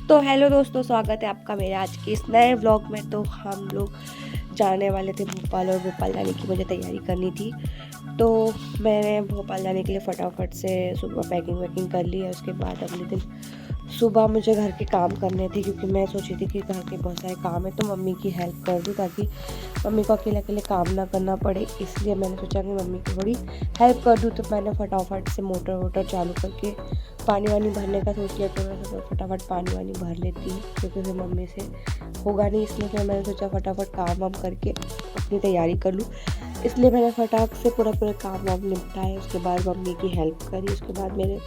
तो हेलो दोस्तों, स्वागत है आपका मेरे आज के इस नए व्लॉग में। तो हम लोग जाने वाले थे भोपाल और भोपाल जाने की मुझे तैयारी करनी थी। तो मैंने भोपाल जाने के लिए फटाफट से सुबह पैकिंग वैकिंग कर ली है। उसके बाद अगले दिन सुबह मुझे घर के काम करने थे, क्योंकि मैं सोची थी कि घर के बहुत सारे काम है तो मम्मी की हेल्प कर दूँ ताकि मम्मी को अकेले अकेले काम ना करना पड़े। इसलिए मैंने सोचा कि मम्मी की थोड़ी हेल्प कर दूँ। तो मैंने फटाफट से मोटर वोटर चालू करके पानी वानी भरने का सोच लिया। तो मैं सोचा फटाफट पानी वानी भर लेती हूँ, क्योंकि फिर मम्मी से होगा नहीं। इसलिए फिर मैंने सोचा फटाफट काम वाम करके अपनी तैयारी कर लूँ। इसलिए मैंने फटाक से पूरा काम वाम निपटाया। उसके बाद मम्मी की हेल्प करी। उसके बाद मेरे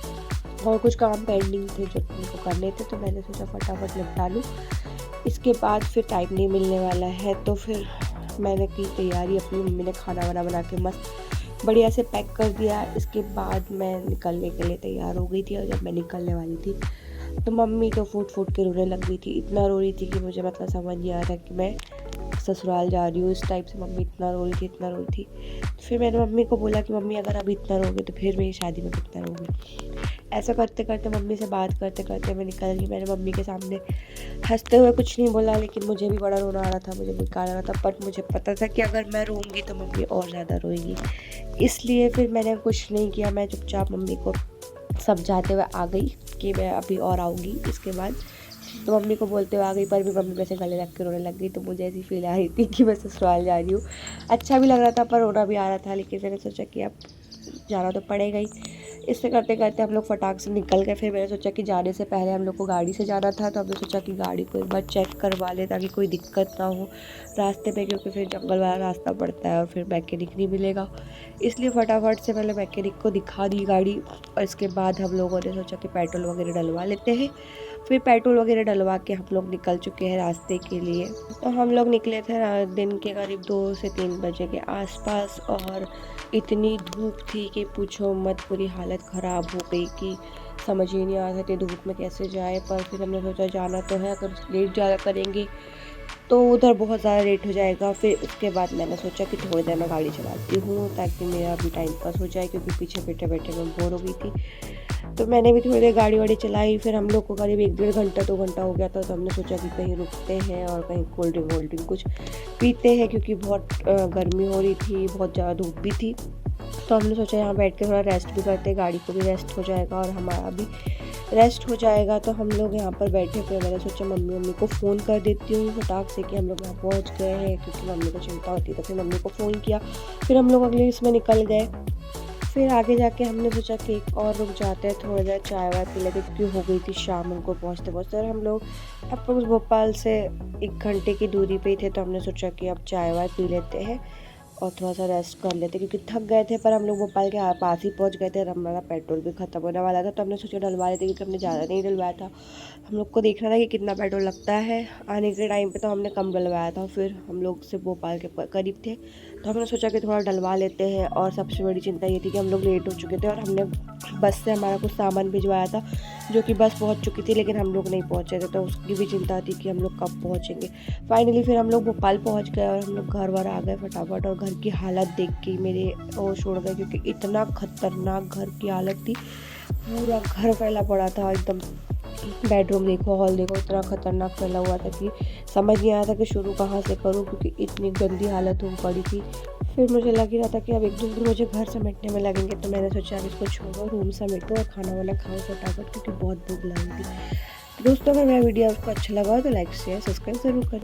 और कुछ काम पेंडिंग थे जो मेरे को करने थे, तो मैंने सोचा फटाफट निपटा लूँ। इसके बाद फिर टाइम नहीं मिलने वाला है, तो फिर मैंने की तैयारी। अपनी मम्मी ने खाना वाना बना के मस्त बढ़िया से पैक कर दिया। इसके बाद मैं निकलने के लिए तैयार हो गई थी, और जब मैं निकलने वाली थी तो मम्मी तो फूट फूट के रोने लग गई थी। इतना रो रही थी कि मुझे समझ नहीं आ रहा कि मैं ससुराल जा रही हूँ। इस टाइप से मम्मी इतना रो रही थी। फिर मैंने मम्मी को बोला कि मम्मी अगर अभी इतना रोगे तो फिर मेरी शादी में कितना रोगे। ऐसा करते करते मम्मी से बात करते करते मैं निकल गई। मैंने मम्मी के सामने हंसते हुए कुछ नहीं बोला, लेकिन मुझे भी बड़ा रोना आ रहा था, मुझे बेकार आ रहा था। बट मुझे पता था कि अगर मैं रोऊंगी तो मम्मी और ज़्यादा रोएगी। इसलिए फिर मैंने कुछ नहीं किया। मैं चुपचाप मम्मी को समझाते हुए आ गई कि मैं अभी और आऊँगी। इसके बाद तो मम्मी को बोलते हुए आ गई, पर भी मम्मी वैसे गले लग के रोने लग गई। तो मुझे ऐसी फील आ रही थी कि मैं ससुराल जा रही हूँ। अच्छा भी लग रहा था पर रोना भी आ रहा था, लेकिन मैंने सोचा कि अब जाना तो पड़ेगा ही। इससे करते करते हम लोग फटाक से निकल गए। फिर मैंने सोचा कि जाने से पहले हम लोग को गाड़ी से जाना था, तो हमने सोचा कि गाड़ी को एक बार चेक करवा ले ताकि कोई दिक्कत ना हो रास्ते पे, क्योंकि फिर जंगल वाला रास्ता पड़ता है और फिर मैकेनिक नहीं मिलेगा। इसलिए फटाफट से पहले मैकेनिक को दिखा दी गाड़ी, और इसके बाद हम लोगों ने सोचा कि पेट्रोल वगैरह डलवा लेते हैं। फिर पेट्रोल वगैरह डलवा के हम लोग निकल चुके हैं रास्ते के लिए। तो हम लोग निकले थे दिन के करीब 2 से 3 बजे के आसपास, और इतनी धूप थी कि पूछो मत। पूरी हालत ख़राब हो गई कि समझ ही नहीं आ रहा था धूप में कैसे जाए। पर फिर हमने सोचा जाना तो है, अगर लेट ज़्यादा करेंगे तो उधर बहुत ज़्यादा लेट हो जाएगा। फिर उसके बाद मैंने सोचा कि थोड़ी देर मैं गाड़ी चलाती हूँ ताकि मेरा भी टाइम पास हो जाए, क्योंकि पीछे बैठे बैठे मैं बोर हो गई थी। तो मैंने भी थोड़ी देर गाड़ी वाड़ी चलाई। फिर हम लोग को करीब 1 डेढ़ घंटा 2 घंटा हो गया था। तो हमने सोचा कि कहीं रुकते हैं और कहीं कोल्ड ड्रिंक वोल्ड ड्रिंक कुछ पीते हैं, क्योंकि बहुत गर्मी हो रही थी, बहुत ज़्यादा धूप भी थी। तो हमने सोचा यहाँ बैठ के थोड़ा रेस्ट भी करते, गाड़ी को भी रेस्ट हो जाएगा और हमारा भी रेस्ट हो जाएगा। तो हम लोग यहाँ पर बैठे। फिर मैंने सोचा मम्मी को फ़ोन कर देती हूँ फटाक से कि हम लोग यहाँ पहुँच गए हैं, क्योंकि मम्मी को चिंता होती है। तो फिर मम्मी को फ़ोन किया। फिर हम लोग अगले इसमें निकल गए। फिर आगे जाके हमने सोचा कि एक और रुक जाते हैं, थोड़ी देर चाय वाय पी लेते, क्योंकि हो गई थी शाम उनको पहुँचते पहुँचते। और हम लोग अप्रोक्स भोपाल से 1 घंटे की दूरी पे ही थे। तो हमने सोचा कि अब चाय वाय पी लेते हैं और थोड़ा सा रेस्ट कर लेते, क्योंकि थक गए थे। पर हम लोग भोपाल के पास ही पहुंच गए थे और हमारा पेट्रोल भी ख़त्म होने वाला था। तो हमने सोचा डलवा लेते, क्योंकि हमने ज़्यादा नहीं डलवाया था। हम लोग को देखना था कि कितना पेट्रोल लगता है। आने के टाइम पे तो हमने कम डलवाया था। फिर हम लोग से भोपाल के करीब थे, तो हमने सोचा कि थोड़ा डलवा लेते हैं। और सबसे बड़ी चिंता ये थी कि हम लोग लेट हो चुके थे, और हमने बस से हमारा कुछ सामान भिजवाया था, जो कि बस पहुंच चुकी थी, लेकिन हम लोग नहीं पहुंचे थे। तो उसकी भी चिंता थी कि हम लोग कब पहुंचेंगे। फाइनली फिर हम लोग भोपाल पहुंच गए, और हम लोग घर वर आ गए फटाफट। और घर की हालत देख के मेरे होश उड़ गए, क्योंकि इतना खतरनाक घर की हालत थी। पूरा घर फैला पड़ा था एकदम। बेडरूम देखो, हॉल देखो, इतना खतरनाक फैला हुआ था कि समझ नहीं आया था कि शुरू कहाँ से करूँ, क्योंकि इतनी गंदी हालत हो पड़ी थी। फिर मुझे लग ही रहा था कि अब 1-2 दिन मुझे घर समेटने में लगेंगे। तो मैंने सोचा अब इसको छोड़ो, रूम समेटो और खाना वाना खाओ फटाफट, क्योंकि बहुत भूख लगी थी। दोस्तों, अगर मेरा वीडियो आपको अच्छा लगा हो तो लाइक शेयर सब्सक्राइब ज़रूर करें।